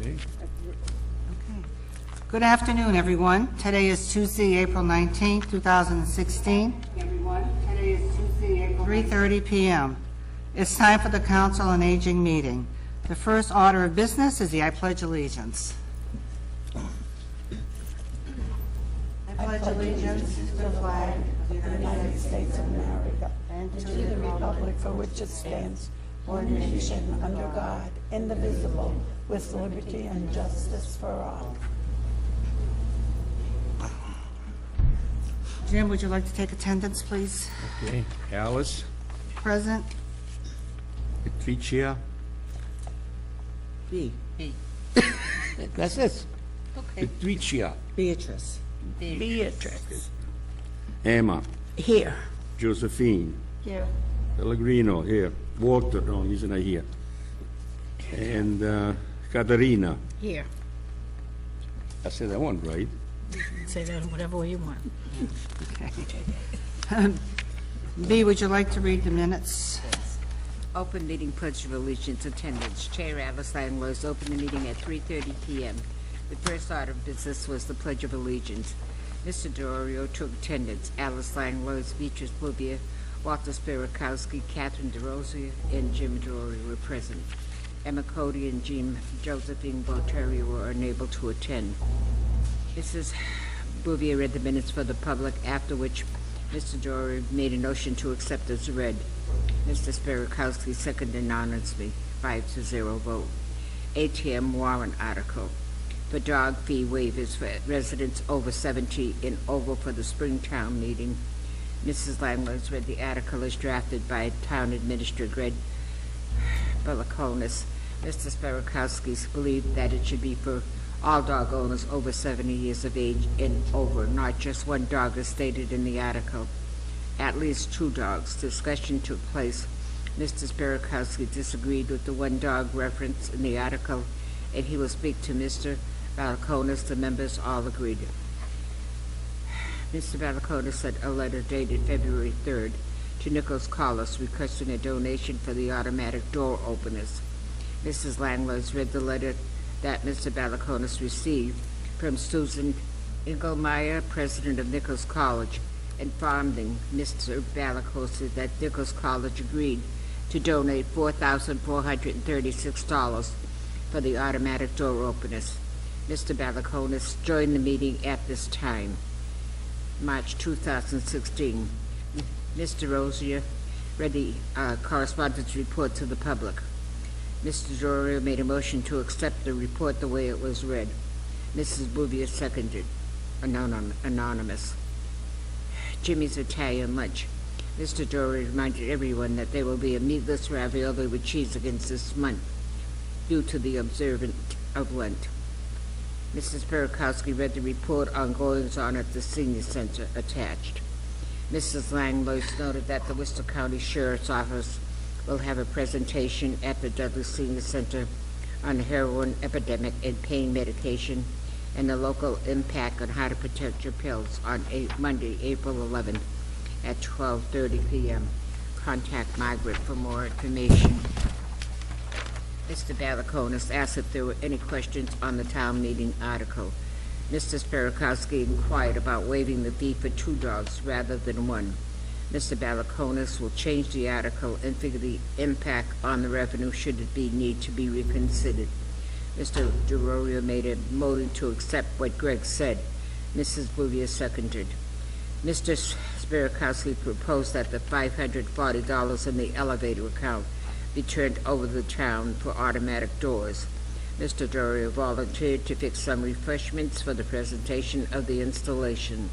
Okay. Okay. Good afternoon, everyone. Today is Tuesday, April 19th, 2016. 3:30 p.m. It's time for the Council on Aging meeting. The first order of business is the I Pledge Allegiance. I pledge allegiance to the flag of the United States of America and to the republic for which it stands, one nation under God, indivisible, with liberty and justice for all. Jim, would you like to take attendance, please? Okay. Alice, Present. Patricia, B. that's it. Okay. Patricia, Beatrice. Beatrice. Emma, Here. Josephine, Here. Pellegrino, here. Walter, no, he's not here. And Caterina. Here. I said that one right. Say that whatever way you want. Okay. B, would you like to read the minutes? Open meeting, pledge of allegiance, attendance. Chair Alice Langlois opened the meeting at 3:30 p.m. The first order of business was the Pledge of Allegiance. Mr. DeOrio took attendance. Alice Langlois, Beatrice Bouvier, Walter Spirikowski, Catherine DeRosa, and Jim DeOrio were present. Emma Cody and Josephine Boterio were unable to attend. Mrs. Bouvier read the minutes for the public, after which Mr. DeOrio made a motion to accept as read. Mr. Spirikowski seconded anonymously, 5-0 vote. ATM warrant article for dog fee waivers for residents over 70 and over for the Springtown meeting. Mrs. Langlois read the article as drafted by Town Administrator Greg Belakonis. Mr. Spirikowski believed that it should be for all dog owners over 70 years of age and over, not just one dog as stated in the article. At least 2 dogs. Discussion took place. Mr. Spirikowski disagreed with the one dog reference in the article, and he will speak to Mr. Balakonis. The members all agreed. Mr. Balakonis sent a letter dated February 3rd to Nichols Collis requesting a donation for the automatic door openers. Mrs. Langlois read the letter that Mr. Balakonis received from Susan Engelmeyer, president of Nichols College, informing Mr. Balakonis that Nichols College agreed to donate $4,436 for the automatic door openers. Mr. Balakonis joined the meeting at this time. March 2016. Mr. Rosier read the correspondence report to the public. Mr. DeOrio made a motion to accept the report the way it was read. Mrs. Bouvier seconded, anonymous. Jimmy's Italian lunch. Mr. DeOrio reminded everyone that there will be a meatless ravioli with cheese against this month due to the observance of Lent. Mrs. Spirikowski read the report on goings-on at the senior center attached. Mrs. Langlois noted that the Worcester County Sheriff's Office will have a presentation at the Dudley Senior Center on the heroin epidemic and pain medication and the local impact on how to protect your pills on Monday, April 11th at 12:30 p.m. Contact Margaret for more information. Mr. Balakonis asked if there were any questions on the town meeting article. Mr. Spirikowski inquired about waiving the fee for 2 dogs rather than 1. Mr. Balakonis will change the article and figure the impact on the revenue should it need to be reconsidered. Mr. DeRorio made a motion to accept what Greg said. Mrs. Bouvier seconded. Mr. Spirikowski proposed that the $540 in the elevator account be turned over to the town for automatic doors. Mr. DeRorio volunteered to fix some refreshments for the presentation of the installation.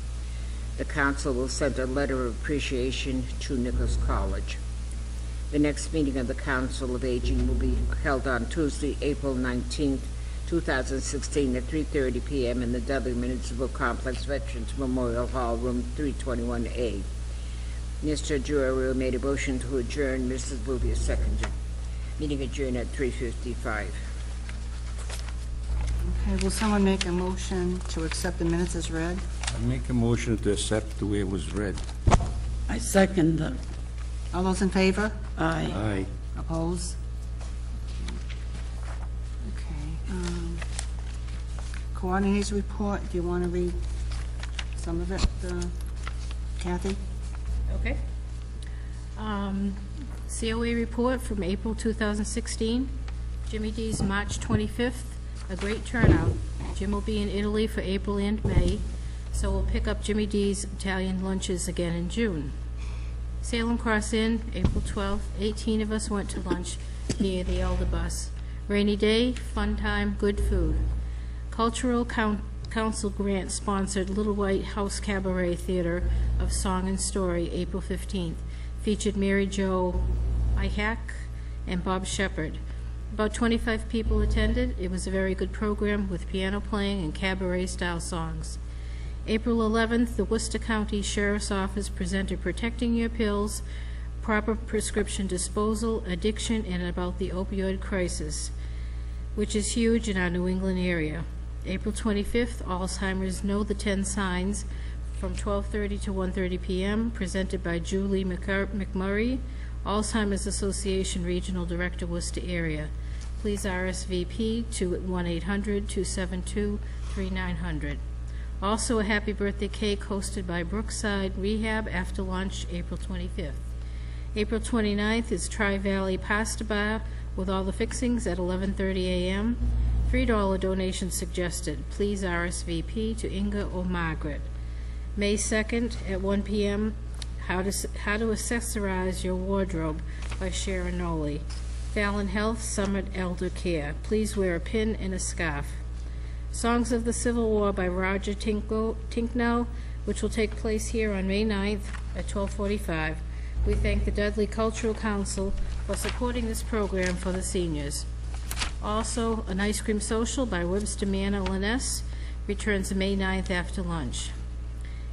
The council will send a letter of appreciation to Nichols College. The next meeting of the Council of Aging will be held on Tuesday, April 19th, 2016 at 3:30 p.m. in the Dudley Municipal Complex Veterans Memorial Hall, room 321A. Mr. DeOrio made a motion to adjourn. Mrs. Bouvier seconded. Meeting adjourned at 3:55. Okay, will someone make a motion to accept the minutes as read? I make a motion to accept the way it was read. I second the. All those in favor? Aye. Aye. Opposed? Okay. Coordinators report, do you want to read some of it, Kathy? Okay. COA report from April 2016. Jimmy D's March 25th, a great turnout. Jim will be in Italy for April and May, so we'll pick up Jimmy D's Italian lunches again in June. Salem Cross Inn, April 12th, 18 of us went to lunch near the Elder Bus. Rainy day, fun time, good food. Cultural Council grant sponsored Little White House Cabaret Theater of Song and Story, April 15th. Featured Mary Jo Ihack and Bob Shepard. About 25 people attended. It was a very good program with piano playing and cabaret-style songs. April 11th, the Worcester County Sheriff's Office presented Protecting Your Pills, Proper Prescription Disposal, Addiction, and about the opioid crisis, which is huge in our New England area. April 25th, Alzheimer's Know the 10 Signs, from 12:30 to 1:30 p.m., presented by Julie McMurray, Alzheimer's Association Regional Director, Worcester area. Please RSVP to 1-800-272-3900. Also, a happy birthday cake hosted by Brookside Rehab after lunch, April 25th. April 29th is Tri-Valley Pasta Bar with all the fixings at 11:30 a.m. $3 donation suggested. Please RSVP to Inga or Margaret. May 2nd at 1 p.m., How to Accessorize Your Wardrobe by Sharon Noley. Fallon Health Summit Elder Care. Please wear a pin and a scarf. Songs of the Civil War by Roger Tinknell, which will take place here on May 9th at 12:45. We thank the Dudley Cultural Council for supporting this program for the seniors. Also, an ice cream social by Webster Manor Liness returns May 9th after lunch.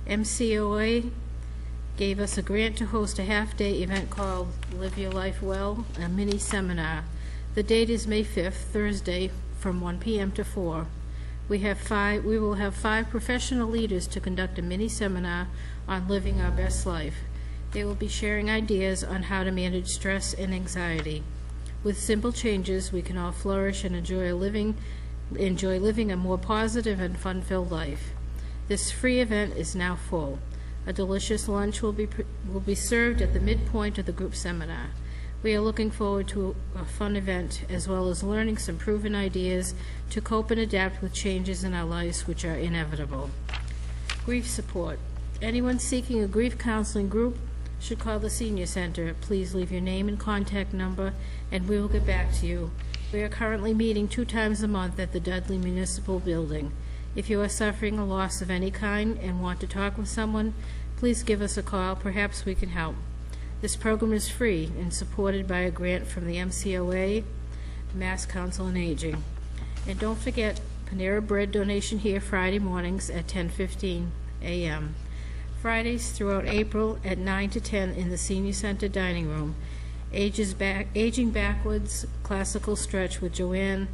MCOA gave us a grant to host a half-day event called Live Your Life Well, a mini seminar. The date is May 5th, Thursday, from 1 p.m. to 4. We will have 5 professional leaders to conduct a mini seminar on living our best life. They will be sharing ideas on how to manage stress and anxiety. With simple changes, we can all flourish and enjoy living a more positive and fun-filled life. This free event is now full. A delicious lunch will be served at the midpoint of the group seminar. We are looking forward to a fun event, as well as learning some proven ideas to cope and adapt with changes in our lives which are inevitable. Grief support. Anyone seeking a grief counseling group should call the Senior Center. Please leave your name and contact number, and we will get back to you. We are currently meeting 2 times a month at the Dudley Municipal Building. If you are suffering a loss of any kind and want to talk with someone, please give us a call. Perhaps we can help. This program is free and supported by a grant from the MCOA, Mass Council on Aging. And don't forget, Panera Bread donation here Friday mornings at 10:15 a.m. Fridays throughout April at 9 to 10 in the Senior Center Dining Room. Aging Backwards Classical Stretch with Joanne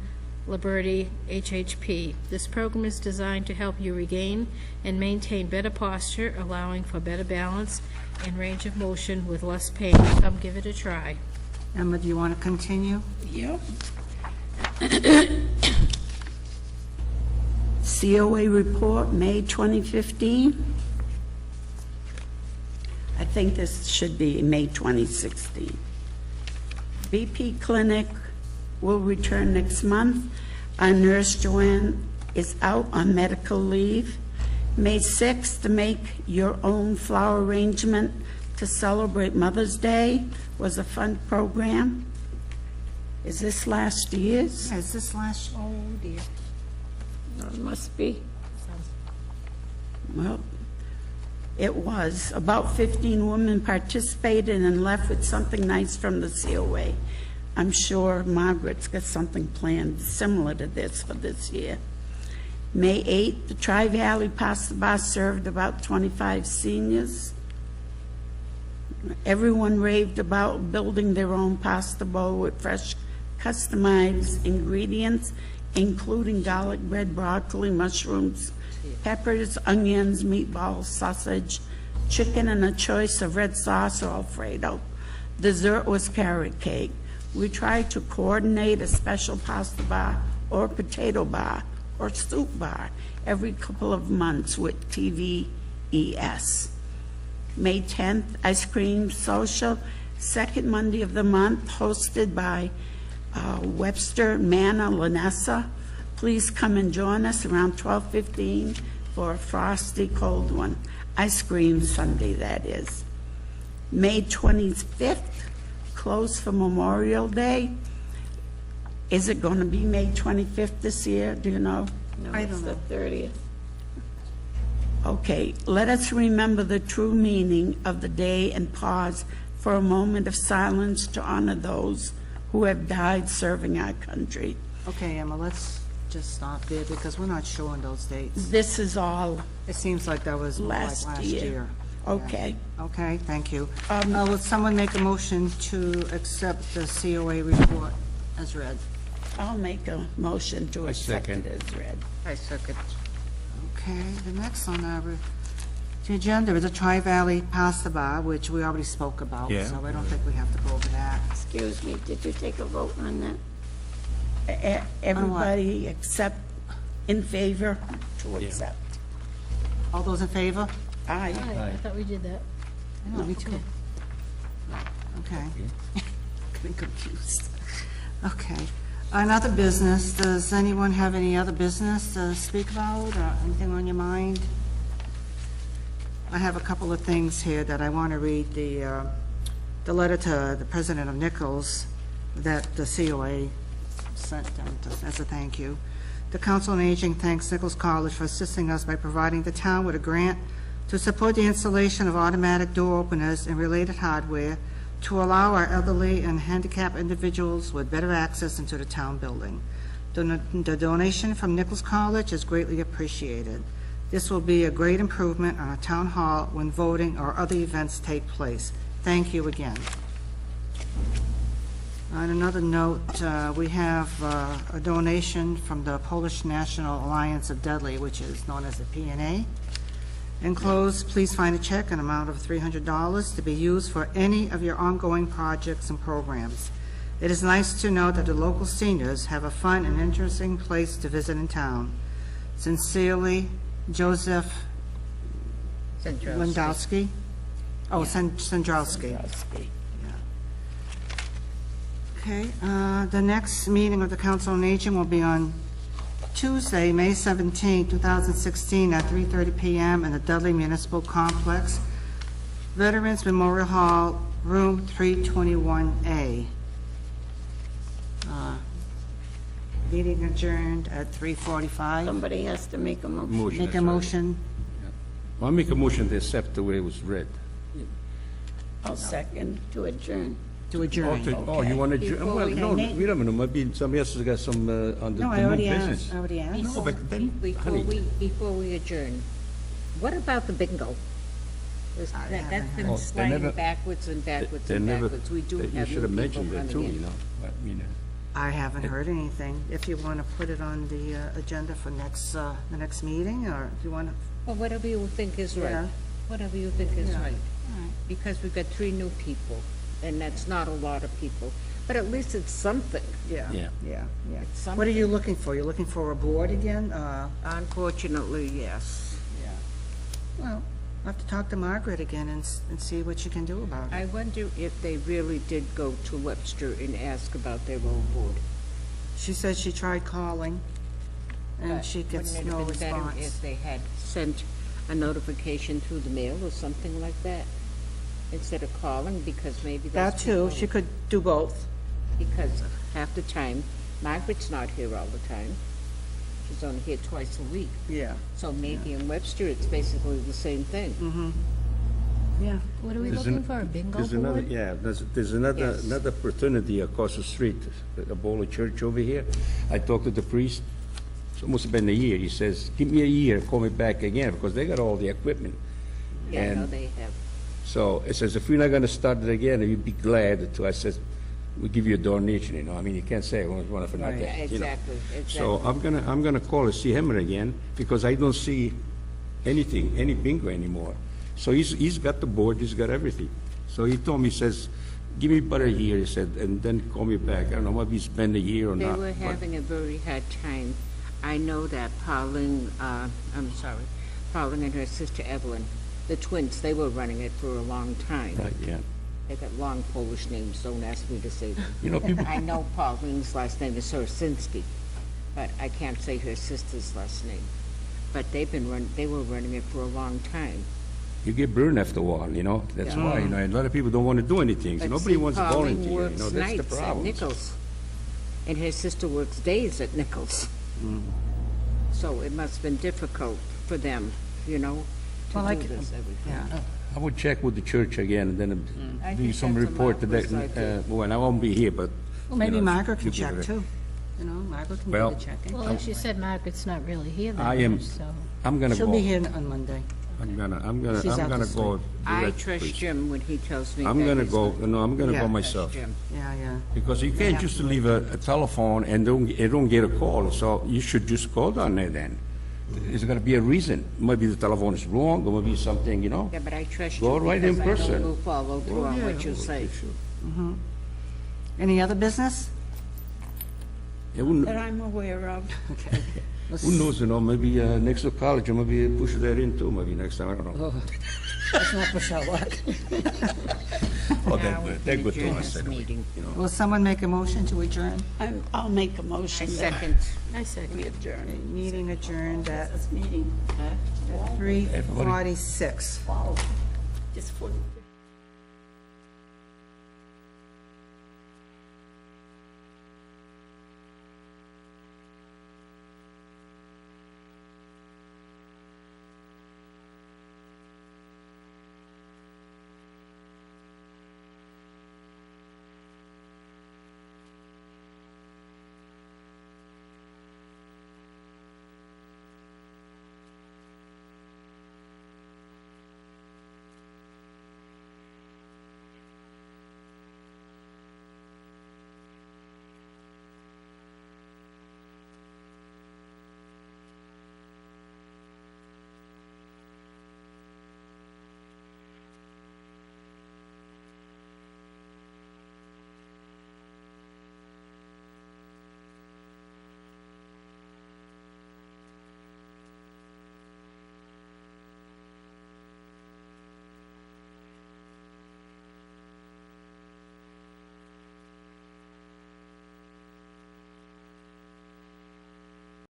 Liberty, HHP. This program is designed to help you regain and maintain better posture, allowing for better balance and range of motion with less pain. Come give it a try. Emma, do you want to continue? Yep. COA report, May 2015. I think this should be May 2016. BP clinic will return next month. Our nurse, Joanne, is out on medical leave. May 6th, to make your own flower arrangement to celebrate Mother's Day was a fun program. Is this last year's? Is this last? Oh, dear. It must be. Well, it was. About 15 women participated and left with something nice from the COA. I'm sure Margaret's got something planned similar to this for this year. May 8th, the Tri-Valley Pasta Bar served about 25 seniors. Everyone raved about building their own pasta bowl with fresh, customized ingredients, including garlic bread, broccoli, mushrooms, peppers, onions, meatballs, sausage, chicken, and a choice of red sauce or Alfredo. Dessert was carrot cake. We tried to coordinate a special pasta bar or potato bar or soup bar every couple of months with TVES. May 10th, ice cream social, second Monday of the month, hosted by Webster, Manna, Lanessa. Please come and join us around 12:15 for a frosty cold one. Ice cream Sunday, that is. May 25th, closed for Memorial Day. Is it going to be May 25th this year? Do you know? No, I it's don't the know. 30th. Okay, let us remember the true meaning of the day and pause for a moment of silence to honor those who have died serving our country. Okay, Emma, let's just stop there because we're not showing those dates. This is all It seems like that was more like last last year. year. Okay. Okay, thank you. Will someone make a motion to accept the COA report as read? I'll make a motion to I accept second. it as read. I second. Okay, the next on our the agenda is a Tri-Valley Pasta Bar, which we already spoke about, Yeah. so I don't think we have to go over that. Excuse me, did you take a vote on that? Everybody except in favor to accept. All those in favor? Aye. I thought we did that. No, me too. Okay. Getting confused. Okay. Another business, does anyone have any other business to speak about, or anything on your mind? I have a couple of things here that I want to read, the letter to the president of Nichols that the COA sent them as a thank you. The Council on Aging thanks Nichols College for assisting us by providing the town with a grant to support the installation of automatic door openers and related hardware to allow our elderly and handicapped individuals with better access into the town building. The donation from Nichols College is greatly appreciated. This will be a great improvement on our town hall when voting or other events take place. Thank you again. On another note, we have a donation from the Polish National Alliance of Dudley, which is known as the PNA. Enclosed, please find a check, an amount of $300 to be used for any of your ongoing projects and programs. It is nice to know that the local seniors have a fun and interesting place to visit in town. Sincerely, Joseph Lindowski. Oh, Sandrowski. Okay, the next meeting of the Council on Aging will be on Tuesday, May 17, 2016, at 3:30 p.m. in the Dudley Municipal Complex, Veterans Memorial Hall, room 321A. Meeting adjourned at 3:45. Somebody has to make a motion. Make a motion. I'll make a motion to accept the way it was read. I'll second. To adjourn. To adjourn. Oh, you want to, Before well, we- no, wait a minute, maybe somebody else has got some, on the No, I new already business. asked. I already asked. No, but then, honey, Before we adjourn, what about the bingo? That's been Oh, they sliding never- backwards and backwards they and never, backwards. We do you have should new have people mentioned it coming too, in. you know, I mean, I haven't heard anything. If you want to put it on the agenda for the next meeting, or if you want to, Well, whatever you think is right. Yeah. Whatever you think is Yeah. right. Because we've got 3 new people, and that's not a lot of people. But at least it's something. Yeah. yeah. It's What are you looking for? You're looking for a board again? Unfortunately, yes. Yeah. Well, I'll have to talk to Margaret again and see what she can do about it. I wonder if they really did go to Webster and ask about their own board. She said she tried calling, and But she gets wouldn't it no have been better response. if they had sent a notification through the mail or something like that, instead of calling, because maybe That those too, people- she could do both. Because half the time, Margaret's not here all the time. She's only here twice a week. Yeah. So maybe in Webster, it's basically the same thing. Yeah. What are we There's looking an- for, a bingo There's another, board? yeah, there's another, Yes. another opportunity across the street, a Bowler Church over here. I talked to the priest, it's almost been a year. He says, give me a year, call me back again, because they got all the equipment. Yeah, no, And they have. so it says, if we're not gonna start it again, you'd be glad to, I says, we give you a donation, you know, I mean, you can't say, well, it's one for Yeah, nothing, you know. exactly, So exactly. I'm gonna call and see him again, because I don't see anything, any bingo anymore. So he's got the board, he's got everything. So he told me, he says, give me about a year, he said, and then call me back. I don't know whether he spent a year or They not. were but- having a very hard time. I know that Pauline and her sister Evelyn, the twins, they were running it for a long time. Right, yeah. They got long Polish names, don't ask me to say them. You know, people, I know Pauline's last name is Sorsinski, but I can't say her sister's last name. But they were running it for a long time. you get burned after a while, you know? That's why, you know, a lot of people don't want to do anything. So But nobody see, wants to Pauline volunteer, you works know? That's the nights at problem. Nichols, and her sister works days at Nichols. So it must have been difficult for them, you know, Well, I to do can- this every Yeah. I would check with the church again, and then I do think some that's a report to marvelous that, idea. well, I won't be here, but. Well, maybe you know, Margaret can you give check it a- too. You know, Margaret can do Well- the checking. Well, she said Margaret's not really here that I am- much, so. I'm gonna She'll go. be here on Monday. She's out I'm this gonna go. week. do I that, trust please. Jim when he tells me. I'm that gonna he's go, gonna- no, I'm gonna Yeah. go Trust myself. Jim. Yeah. Because you can't just leave a telephone and don't get a call, so you should just call down there then. There's gotta be a reason. Maybe the telephone is wrong, or maybe something, you know? Yeah, but I trust Go you right in because I know person. you'll follow through on what you say. Any other business? Yeah, who That I'm aware of. Okay. who knows, you know, maybe next to college, or maybe push that in too, maybe next time, I don't know. Let's not push our luck. Oh, Now we they're can good to adjourn us this anyway. meeting. Will someone make a motion to adjourn? I'll make a I motion that second. I second. we adjourn Meeting adjourned at this meeting. 3:46. Wow. Just 40.